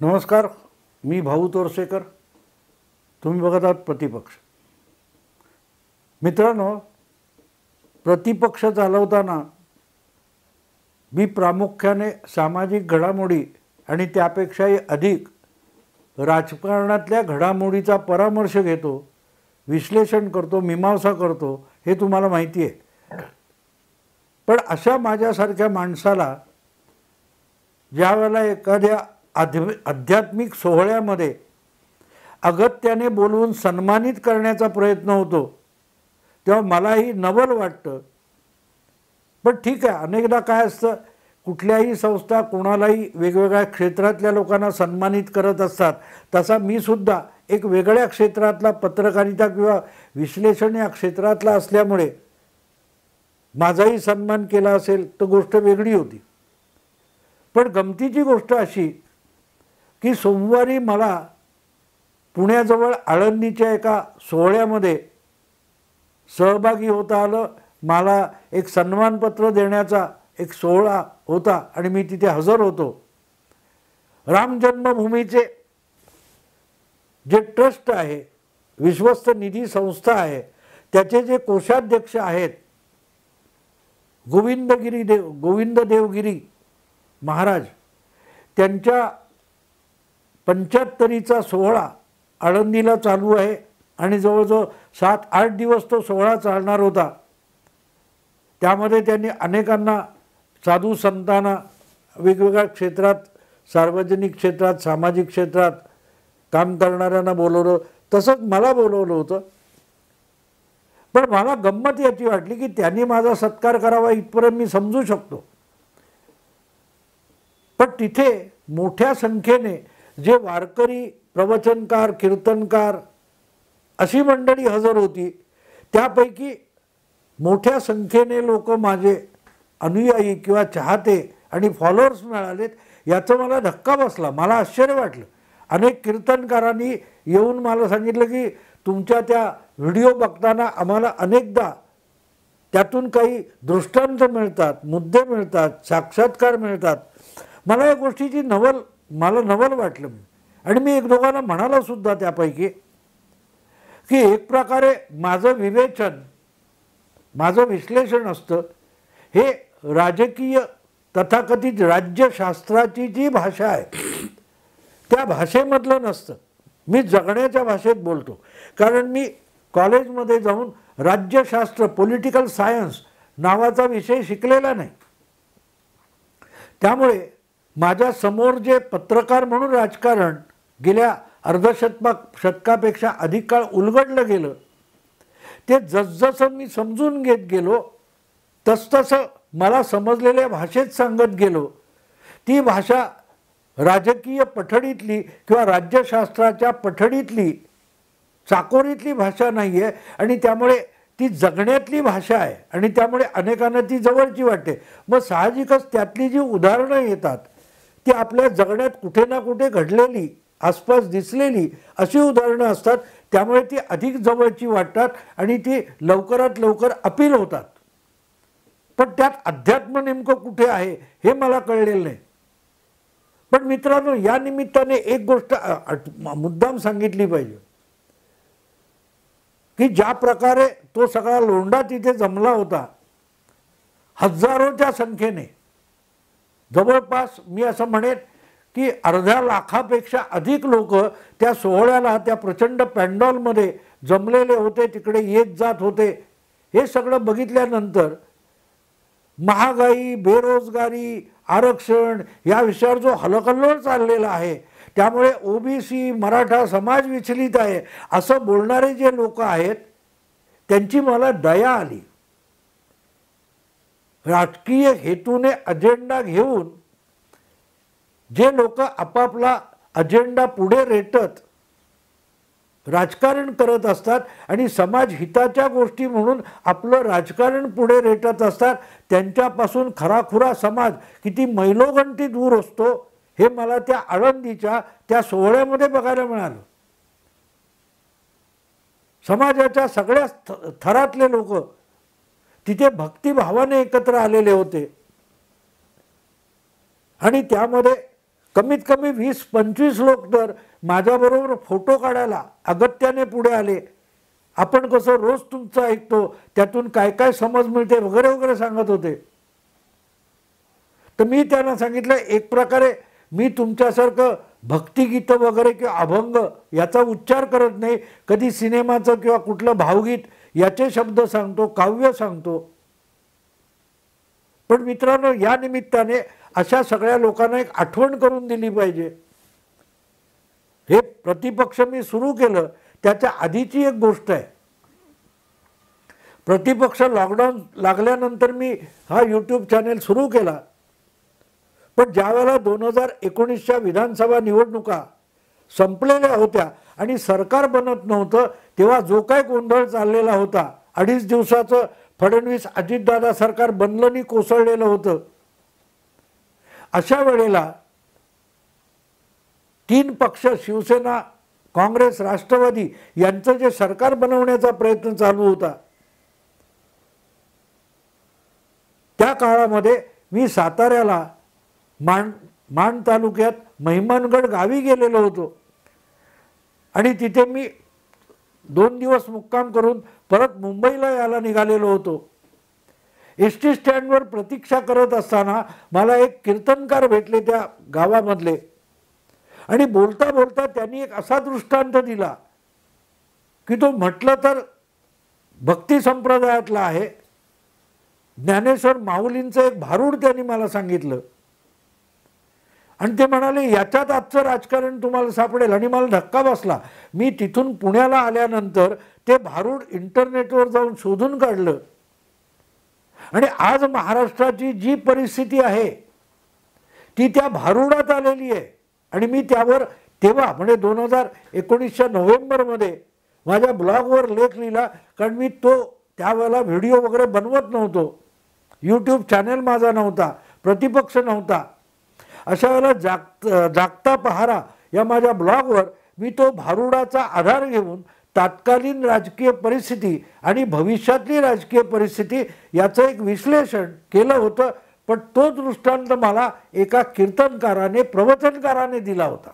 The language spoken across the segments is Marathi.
नमस्कार, मी भाऊ तोरसेकर. तुम्ही बघत आहात प्रतिपक्ष. मित्रांनो, प्रतिपक्ष चालवताना मी प्रामुख्याने सामाजिक घडामोडी आणि त्यापेक्षाही अधिक राजकारणातल्या घडामोडीचा परामर्श घेतो, विश्लेषण करतो, मीमांसा करतो, हे तुम्हाला माहिती आहे. पण अशा माझ्यासारख्या माणसाला ज्यावेळेला एखाद्या आध्यात्मिक सोहळ्यामध्ये अगत्याने बोलवून सन्मानित करण्याचा प्रयत्न होतो तेव्हा मलाही नवल वाटतं. पण ठीक आहे, अनेकदा काय असतं, कुठल्याही संस्था कोणालाही वेगवेगळ्या क्षेत्रातल्या लोकांना सन्मानित करत असतात. तसा मी सुद्धा एक वेगळ्या क्षेत्रातला पत्रकारिता किंवा विश्लेषण या क्षेत्रातला असल्यामुळे माझाही सन्मान केला असेल तर गोष्ट वेगळी होती. पण गमतीची गोष्ट अशी की सोमवारी मला पुण्याजवळ आळंदीच्या एका सोहळ्यामध्ये सहभागी होता आलं. मला एक सन्मानपत्र देण्याचा एक सोहळा होता आणि मी तिथे हजर होतो. राम जन्मभूमीचे जे ट्रस्ट आहे, विश्वस्त निधी संस्था आहे, त्याचे जे कोषाध्यक्ष आहेत गोविंद देवगिरी महाराज, त्यांच्या 75वीचा सोहळा आळंदीला चालू आहे आणि जवळजवळ 7-8 दिवस तो सोहळा चालणार होता. त्यामध्ये त्यांनी अनेकांना, साधू संतांना, वेगवेगळ्या क्षेत्रात, सार्वजनिक क्षेत्रात, सामाजिक क्षेत्रात काम करणाऱ्यांना बोलवलं. तसंच मला बोलवलं होतं. पण मला गंमत याची वाटली की त्यांनी माझा सत्कार करावा इथपर्यंत मी समजू शकतो. पण तिथे मोठ्या संख्येने जे वारकरी, प्रवचनकार, कीर्तनकार अशी मंडळी हजर होती, त्यापैकी मोठ्या संख्येने लोक माझे अनुयायी किंवा चाहते आणि फॉलोअर्स मिळालेत. याचं मला धक्का बसला, मला आश्चर्य वाटलं. अनेक कीर्तनकारांनी येऊन मला सांगितलं की तुमच्या त्या व्हिडिओ बघताना आम्हाला अनेकदा त्यातून काही दृष्टांत मिळतात, मुद्दे मिळतात, साक्षात्कार मिळतात. मला या गोष्टीची नवल वाटलं. आणि मी एक दोघांना म्हणालो सुद्धा त्यापैकी की एक प्रकारे माझं विवेचन, माझं विश्लेषण असतं हे राजकीय तथाकथित राज्यशास्त्राची जी भाषा आहे त्या भाषेमधलं नसतं. मी जगण्याच्या भाषेत बोलतो. कारण मी कॉलेजमध्ये जाऊन राज्यशास्त्र, पॉलिटिकल सायन्स नावाचा विषय शिकलेला नाही. त्यामुळे माझ्या समोर जे पत्रकार म्हणून राजकारण गेल्या शतकापेक्षा अधिक काळ उलगडलं गेलं, ते जसजसं मी समजून घेत गेलो तसतसं मला समजलेल्या भाषेत सांगत गेलो. ती भाषा राजकीय पठडीतली किंवा राज्यशास्त्राच्या पठडीतली, चाकोरीतली भाषा नाही आहे आणि त्यामुळे ती जगण्यातली भाषा आहे आणि त्यामुळे अनेकांना ती जवळची वाटते. मग साहजिकच त्यातली जी उदाहरणं येतात ती आपल्या जगण्यात कुठे ना कुठे घडलेली, आसपास दिसलेली अशी उदाहरणं असतात. त्यामुळे ती अधिक जवळची वाटतात आणि ती लवकरात लवकर अपील होतात. पण त्यात अध्यात्म नेमकं कुठे आहे हे मला कळलेलं नाही. पण मित्रांनो, या निमित्ताने एक गोष्ट मुद्दाम सांगितली पाहिजे की ज्या प्रकारे तो सगळा लोंढा तिथे जमला होता, हजारोच्या संख्येने, जवळपास मी असं म्हणेन की अर्ध्या लाखापेक्षा अधिक लोक त्या सोहळ्याला, त्या प्रचंड पॅन्डॉलमध्ये जमलेले होते, तिकडे येत जात होते. हे सगळं बघितल्यानंतर महागाई, बेरोजगारी, आरक्षण या विषयावर जो हलकल्लोळ चाललेला आहे, त्यामुळे ओबीसी, मराठा समाज विचलित आहे असं बोलणारे जे लोक आहेत त्यांची मला दया आली. राजकीय हेतूने अजेंडा घेऊन जे लोक आपापला अजेंडा पुढे रेटत राजकारण करत असतात आणि समाज हिताच्या गोष्टी म्हणून आपलं राजकारण पुढे रेटत असतात, त्यांच्यापासून खराखुरा समाज किती मैलोगंती दूर असतो हे मला त्या आळंदीच्या त्या सोहळ्यामध्ये बघायला मिळालं. समाजाच्या सगळ्या थरातले लोक तिथे भक्तिभावाने एकत्र आलेले होते आणि त्यामध्ये कमीत कमी 20-25 लोक तर माझ्याबरोबर फोटो काढायला अगत्याने पुढे आले. आपण कसं रोज तुमचं ऐकतो, त्यातून काय काय समज मिळते वगैरे वगैरे सांगत होते. तर मी त्यांना सांगितलं, एक प्रकारे मी तुमच्यासारखं भक्तिगीतं वगैरे किंवा अभंग याचा उच्चार करत नाही, कधी सिनेमाचं किंवा कुठलं भावगीत याचे शब्द सांगतो, काव्य सांगतो. पण मित्रांनो, या निमित्ताने अशा सगळ्या लोकांना एक आठवण करून दिली पाहिजे. हे प्रतिपक्ष मी सुरू केलं त्याच्या आधीची एक गोष्ट आहे. प्रतिपक्ष लॉकडाऊन लागल्यानंतर मी हा यूट्यूब चॅनेल सुरू केला. पण ज्यावेळेला 2019च्या विधानसभा निवडणुका संपलेल्या होत्या आणि सरकार बनत नव्हतं, तेव्हा जो काय गोंधळ चाललेला होता, 2.5 दिवसाचं फडणवीस अजितदादा सरकार बनलं आणि कोसळलेलं होतं, अशा वेळेला 3 पक्ष शिवसेना, काँग्रेस, राष्ट्रवादी यांचं जे सरकार बनवण्याचा प्रयत्न चालू होता, त्या काळामध्ये मी साताऱ्याला माण तालुक्यात महिमानगड गावी गेलेलो होतो आणि तिथे मी 2 दिवस मुक्काम करून परत मुंबईला यायला निघालेलो होतो. एस टी स्टँडवर प्रतीक्षा करत असताना मला एक कीर्तनकार भेटले त्या गावामधले आणि बोलता बोलता त्यांनी एक असा दृष्टांत दिला की तो म्हटलं तर भक्ती संप्रदायातला आहे. ज्ञानेश्वर माऊलींचं एक भारूड त्यांनी मला सांगितलं आणि ते म्हणाले, याच्यात आजचं राजकारण तुम्हाला सापडेल. आणि मला धक्का बसला. मी तिथून पुण्याला आल्यानंतर ते भारूड इंटरनेटवर जाऊन शोधून काढलं आणि आज महाराष्ट्राची जी परिस्थिती आहे ती त्या भारूडात आलेली आहे. आणि मी त्यावर तेव्हा म्हणजे 2019च्या नोव्हेंबरमध्ये माझ्या ब्लॉगवर लेख लिहिला, कारण मी त्यावेळेला व्हिडिओ वगैरे बनवत नव्हतो, यूट्यूब चॅनल माझा नव्हता, प्रतिपक्ष नव्हता. अशा वेळेला जागता पहारा या माझ्या ब्लॉगवर मी तो भारूडाचा आधार घेऊन तात्कालीन राजकीय परिस्थिती आणि भविष्यातली राजकीय परिस्थिती याचं एक विश्लेषण केलं होतं. पण तो दृष्टांत मला एका कीर्तनकाराने, प्रवचनकाराने दिला होता.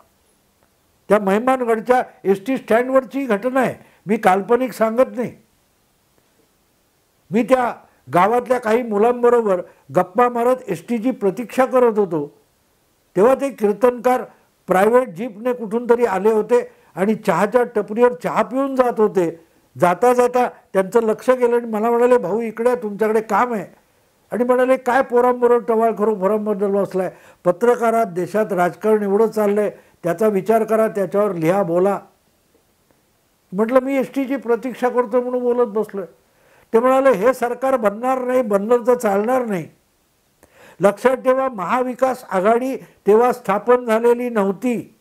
त्या महिमानगडच्या एस टी स्टँडवरची घटना आहे, मी काल्पनिक सांगत नाही. मी त्या गावातल्या काही मुलांबरोबर गप्पा मारत एस टीची प्रतीक्षा करत होतो, तेव्हा ते कीर्तनकार प्रायव्हेट जीपने कुठून तरी आले होते आणि चहाच्या टपरीवर चहा पिऊन जात होते. जाता जाता त्यांचं लक्ष गेलं आणि मला म्हणाले, भाऊ इकडे तुमच्याकडे काम आहे. आणि म्हणाले, काय पोरांबरोबर टवाळ करू फोरमबद्दल बसलाय, पत्रकारात देशात राजकारण एवढं चाललंय, त्याचा विचार करा, त्याच्यावर लिहा, बोला. म्हटलं मी एस टीची प्रतीक्षा करतो म्हणून बोलत बसलोय. ते म्हणाले, हे सरकार बनणार नाही, बनलं तर चालणार नाही. लक्षात ठेवा, महाविकास आघाडी तेव्हा स्थापन झालेली नव्हती.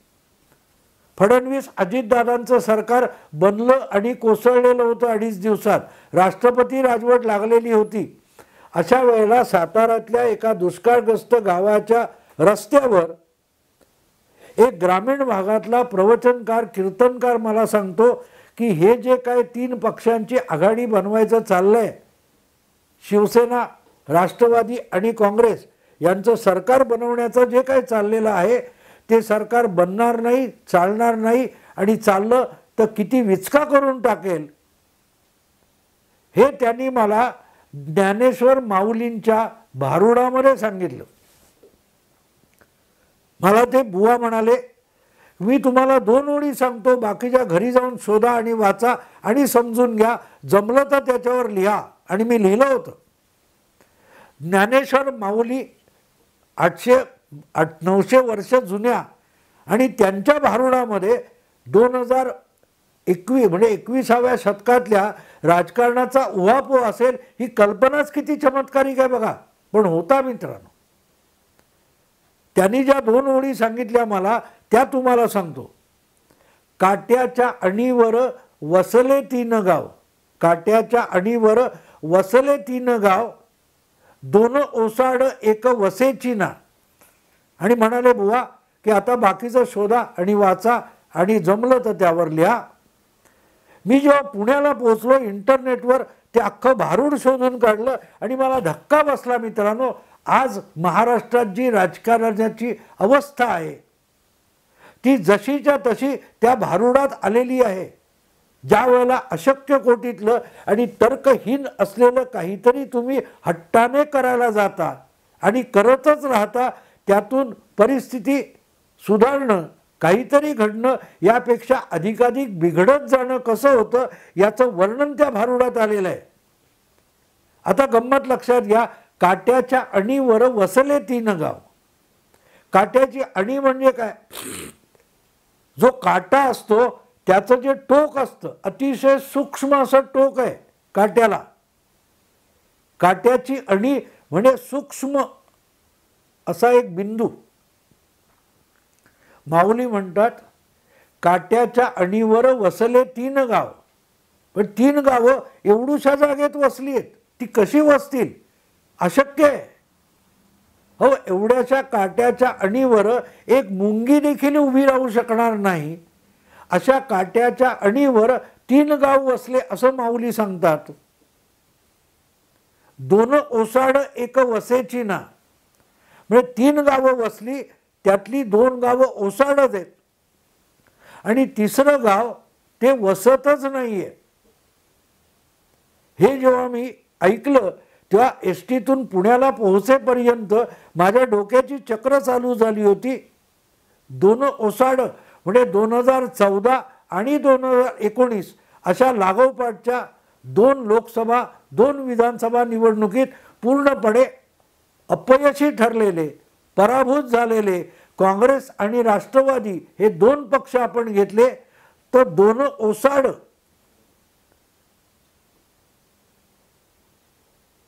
फडणवीस अजितदादांचं सरकार बनलं आणि कोसळलेलं होतं 2.5 दिवसात. राष्ट्रपती राजवट लागलेली होती. अशा वेळेला साताऱ्यातल्या एका दुष्काळग्रस्त गावाच्या रस्त्यावर एक ग्रामीण भागातला प्रवचनकार, कीर्तनकार मला सांगतो की हे जे काय 3 पक्षांची आघाडी बनवायचं चाललंय, शिवसेना, राष्ट्रवादी आणि काँग्रेस यांचं सरकार बनवण्याचं जे काय चाललेलं आहे ते सरकार बनणार नाही, चालणार नाही आणि चाललं तर किती विचका करून टाकेल, हे त्यांनी मला ज्ञानेश्वर माऊलींच्या भारुडामध्ये सांगितलं. मला ते बुवा म्हणाले, मी तुम्हाला 2 ओळी सांगतो, बाकीच्या घरी जाऊन शोधा आणि वाचा आणि समजून घ्या, जमलं तर त्याच्यावर लिहा. आणि मी लिहिलं होतं. ज्ञानेश्वर माऊली 800-900 वर्ष जुन्या आणि त्यांच्या भारुडामध्ये 2021 म्हणजे 21व्या शतकातल्या राजकारणाचा उहापोह असेल, ही कल्पनाच किती चमत्कारिक आहे बघा. पण होता मित्रांनो. त्यांनी ज्या 2 ओळी सांगितल्या मला त्या तुम्हाला सांगतो. काट्याच्या अणीवर वसले 3 गाव, काट्याच्या अणीवर वसले 3 गाव, 2 ओसाड 1 वसेची ना. आणि म्हणाले, बुवा की आता बाकीचं शोधा आणि वाचा आणि जमलं तर त्यावर लिहा. मी जेव्हा पुण्याला पोहोचलो, इंटरनेटवर ते अख्खं भारूड शोधून काढलं आणि मला धक्का बसला मित्रांनो. आज महाराष्ट्रात जी राजकारणाची अवस्था आहे ती जशीच्या तशी त्या भारुडात आलेली आहे. ज्या वेळेला अशक्य कोटीतलं आणि तर्कहीन असलेलं काहीतरी तुम्ही हट्टाने करायला जाता आणि करतच राहता, त्यातून परिस्थिती सुधारणं, काहीतरी घडणं यापेक्षा अधिकाधिक बिघडत जाणं कसं होतं याचं वर्णन त्या भारुडात आलेलं आहे. आता गंमत लक्षात घ्या, काट्याच्या अणीवर वसले 3 गाव. काट्याची अणी म्हणजे काय? जो काटा असतो त्याचं जे टोक असतं, अतिशय सूक्ष्म असं टोक आहे काट्याला. काट्याची अणी म्हणजे सूक्ष्म असा एक बिंदू. माऊली म्हणतात काट्याच्या अणीवर वसले 3 गाव. पण 3 गावं एवढूशा जागेत वसली आहेत, ती कशी वसतील? अशक्य आहे. हो, एवढ्याशा काट्याच्या अणीवर एक मुंगी देखील उभी राहू शकणार नाही. अशा काट्याच्या अणीवर 3 गाव वसले असं माऊली सांगतात. 2 ओसाड एक वसेची ना, म्हणजे 3 गावं वसली, त्यातली 2 गावं ओसाडच आहेत आणि 3रं गाव ते वसतच नाहीये. हे जेव्हा मी ऐकलं तेव्हा एसटीतून पुण्याला पोहोचेपर्यंत माझ्या डोक्याची चक्र चालू झाली होती. 2 ओसाड म्हणजे 2014 आणि 2019 अशा लागोपाठच्या 2 लोकसभा 2 विधानसभा निवडणुकीत पूर्णपणे अपयशी ठरलेले, पराभूत झालेले काँग्रेस आणि राष्ट्रवादी हे 2 पक्ष आपण घेतले तर 2 ओसाड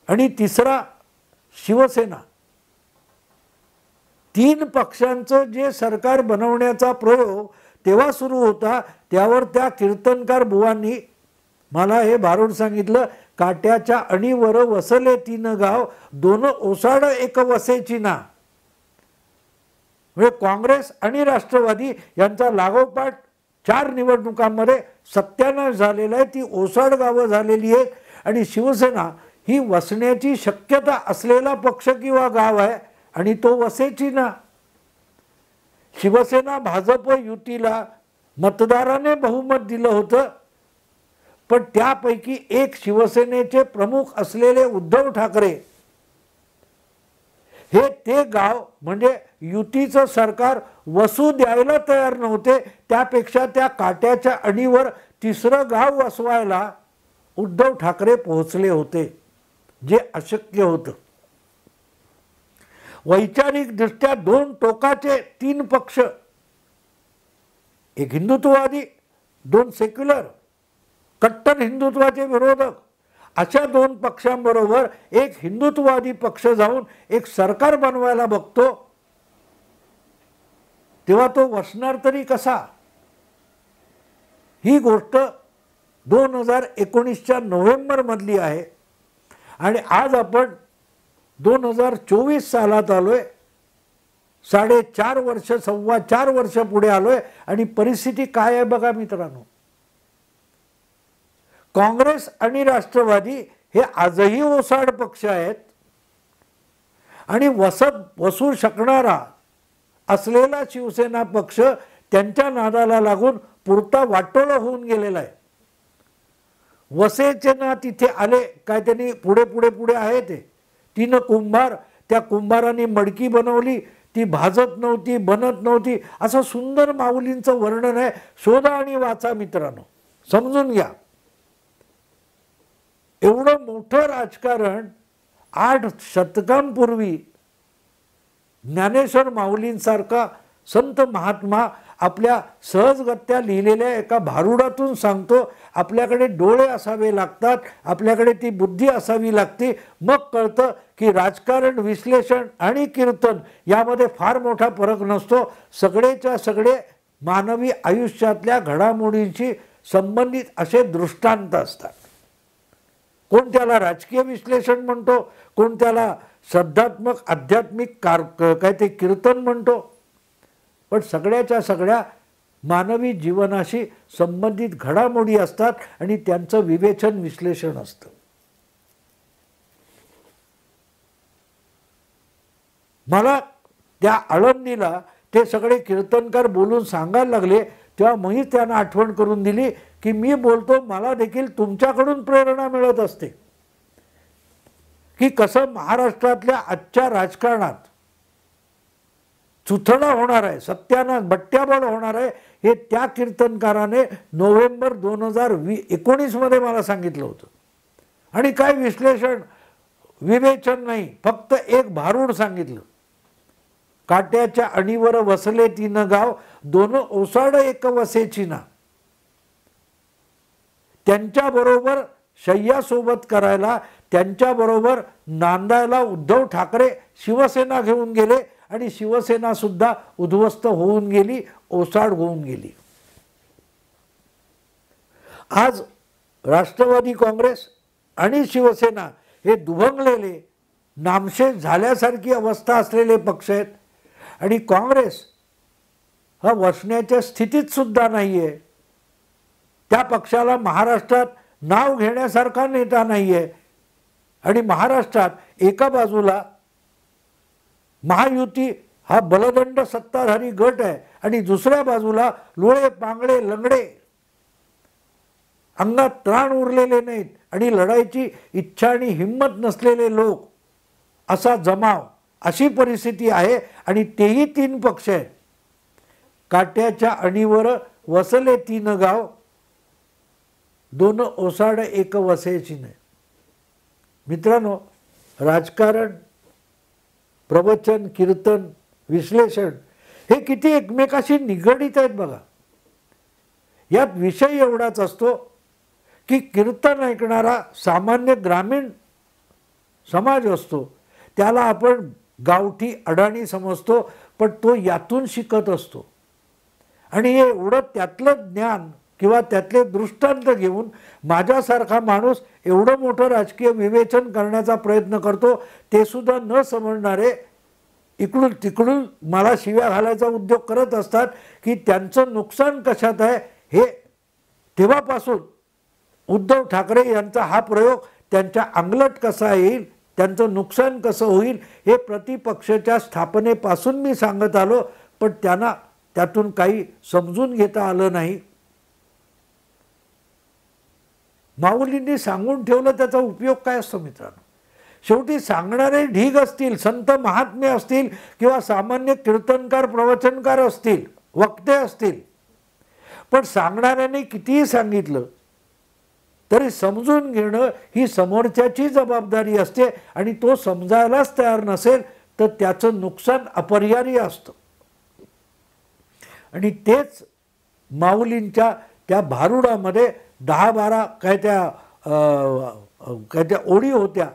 आणि 3रा शिवसेना. 3 पक्षांचं जे सरकार बनवण्याचा प्रयोग तेव्हा सुरू होता, त्यावर त्या कीर्तनकार बुवांनी मला हे भारूड सांगितलं, काट्याच्या अणीवर वसले 3 गाव, 2 ओसाड एक वसेची ना. म्हणजे काँग्रेस आणि राष्ट्रवादी यांचा लागोपाठ 4 निवडणुकांमध्ये सत्यानाश झालेला आहे. ती ओसाड गावं झालेली आहेत आणि शिवसेना ही वसण्याची शक्यता असलेला पक्ष किंवा गाव आहे आणि तो वसेची ना. शिवसेना भाजप युतीला मतदाराने बहुमत दिलं होतं, पण त्यापैकी एक शिवसेनेचे प्रमुख असलेले उद्धव ठाकरे हे ते गाव म्हणजे युतीचं सरकार वसू द्यायला तयार नव्हते. त्यापेक्षा त्या काट्याच्या अणीवर 3रं गाव वसवायला उद्धव ठाकरे पोहोचले होते, जे अशक्य होतं. वैचारिक दृष्ट्या 2 टोकाचे 3 पक्ष, एक हिंदुत्ववादी, 2 सेक्युलर कट्टर हिंदुत्वाचे विरोधक, अशा 2 पक्षांबरोबर एक हिंदुत्ववादी पक्ष जाऊन एक सरकार बनवायला बघतो, तेव्हा तो वसणार तरी कसा? ही गोष्ट 2019च्या नोव्हेंबरमधली आहे आणि आज आपण 2024 सालात आलोय. 4.5 वर्ष 4.25 वर्ष पुढे आलोय आणि परिस्थिती काय आहे बघा मित्रांनो. काँग्रेस आणि राष्ट्रवादी हे आजही ओसाड पक्ष आहेत आणि वसू शकणारा असलेला शिवसेना पक्ष त्यांच्या नादाला लागून पुरता वाटोळा होऊन गेलेला आहे. वसेचे ना तिथे आले काय, त्यांनी पुढे पुढे पुढे आहे ते 3 कुंभार, त्या कुंभारांनी मडकी बनवली, ती भाजत नव्हती, बनत नव्हती, असं सुंदर माऊलींचं वर्णन आहे. शोधा आणि वाचा मित्रांनो, समजून घ्या. एवढं मोठं राजकारण 8 शतकांपूर्वी ज्ञानेश्वर माऊलींसारखा संत महात्मा आपल्या सहजगत्या लिहिलेल्या एका भारुडातून सांगतो. आपल्याकडे डोळे असावे लागतात, आपल्याकडे ती बुद्धी असावी लागते, मग कळतं की राजकारण, विश्लेषण आणि कीर्तन यामध्ये फार मोठा फरक नसतो. सगळेच्या सगळे मानवी आयुष्यातल्या घडामोडींशी संबंधित असे दृष्टांत असतात. कोण त्याला राजकीय विश्लेषण म्हणतो, कोण त्याला श्रद्धात्मक आध्यात्मिक काय ते कीर्तन म्हणतो, पण सगळ्याच्या सगळ्या मानवी जीवनाशी संबंधित घडामोडी असतात आणि त्यांचं विवेचन विश्लेषण असतं. मला त्या आळंदीला ते सगळे कीर्तनकार बोलून सांगायला लागले, तेव्हा मी त्यांना आठवण करून दिली की मी बोलतो, मला देखील तुमच्याकडून प्रेरणा मिळत असते की कसं महाराष्ट्रातल्या आजच्या राजकारणात चुथडा होणार आहे, सत्यानाश बट्ट्याबळ होणार आहे, हे त्या कीर्तनकाराने नोव्हेंबर 2019 मध्ये मला सांगितलं होतं. आणि काय विश्लेषण विवेचन नाही, फक्त एक भारूड सांगितलं. काट्याच्या अणीवर वसले तीन गाव, दोन ओसाड एक वसेची ना. त्यांच्याबरोबर शय्यासोबत करायला, त्यांच्याबरोबर नांदायला उद्धव ठाकरे शिवसेना घेऊन गेले आणि शिवसेना सुद्धा उद्ध्वस्त होऊन गेली, ओसाड होऊन गेली. आज राष्ट्रवादी काँग्रेस आणि शिवसेना हे दुभंगलेले, नामशेष झाल्यासारखी अवस्था असलेले पक्ष आहेत. आणि काँग्रेस हा वसण्याच्या स्थितीत सुद्धा नाही आहे. त्या पक्षाला महाराष्ट्रात नाव घेण्यासारखा नेता नाही आहे. आणि महाराष्ट्रात एका बाजूला महायुती हा बलदंड सत्ताधारी गट आहे आणि दुसऱ्या बाजूला लोळे पांगडे लंगडे, अंगात त्राण उरलेले नाहीत आणि लढायची इच्छा आणि हिंमत नसलेले लोक, असा जमाव, अशी परिस्थिती आहे. आणि तेही तीन पक्ष आहेत. काट्याच्या अणीवर वसले तीन गाव, दोन ओसाड एक वसेची नाही. मित्रांनो, राजकारण, प्रवचन, कीर्तन, विश्लेषण हे किती एकमेकाशी निगडीत आहेत बघा. यात विषय एवढाच असतो की कीर्तन ऐकणारा सामान्य ग्रामीण समाज असतो, त्याला आपण गावठी अडाणी समजतो, पण तो यातून शिकत असतो. आणि हे एवढं त्यातलं ज्ञान किंवा त्यातले दृष्टांत घेऊन माझ्यासारखा माणूस एवढं मोठं राजकीय विवेचन करण्याचा प्रयत्न करतो, ते सुद्धा न समजणारे इकडून तिकडून मला शिव्या घालायचा उद्योग करत असतात की त्यांचं नुकसान कशात आहे. हे तेव्हापासून उद्धव ठाकरे यांचा हा प्रयोग त्यांच्या अंगलट कसा येईल, त्यांचं नुकसान कसं होईल, हे प्रतिपक्षाच्या स्थापनेपासून मी सांगत आलो, पण त्यांना त्यातून काही समजून घेता आलं नाही. माऊलींनी सांगून ठेवलं, त्याचा उपयोग काय असतो मित्रांनो? शेवटी सांगणारे ढीग असतील, संत महात्मे असतील किंवा सामान्य कीर्तनकार प्रवचनकार असतील, वक्ते असतील, पण सांगणाऱ्याने कितीही सांगितलं तरी समजून घेणं ही समोरच्याची जबाबदारी असते. आणि तो समजायलाच तयार नसेल तर त्याचं नुकसान अपरिहार्य असतं. आणि तेच माऊलींच्या त्या भारुडामध्ये 10-12 काय त्या ओळी होत्या,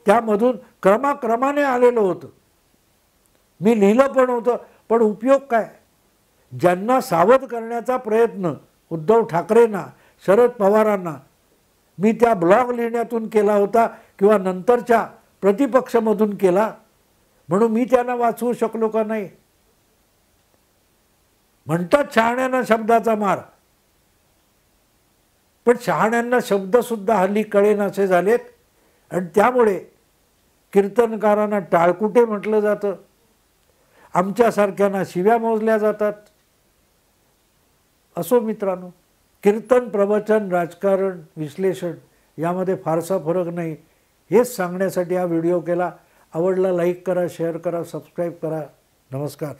त्यामधून क्रमाक्रमाने आलेलं होतं. मी लिहिलं पण होतं, पण उपयोग काय? ज्यांना सावध करण्याचा प्रयत्न उद्धव ठाकरेंना, शरद पवारांना मी त्या ब्लॉग लिहिण्यातून केला होता किंवा नंतरच्या प्रतिपक्षामधून केला, म्हणून मी त्यांना वाचवू शकलो का नाही? म्हणतात शहाण्यांना शब्दाचा मार, पण शहाण्यांना शब्दसुद्धा हल्ली कळेनासे झालेत. आणि त्यामुळे कीर्तनकारांना टाळकुटे म्हटलं जातं, आमच्यासारख्यांना शिव्या मोजल्या जातात. असो मित्रांनो, कीर्तन, प्रवचन, राजकारण, विश्लेषण यामध्ये फारसा फरक नाही, हेच सांगण्यासाठी हा व्हिडिओ केला. आवडला लाईक करा, शेअर करा, सबस्क्राईब करा. नमस्कार.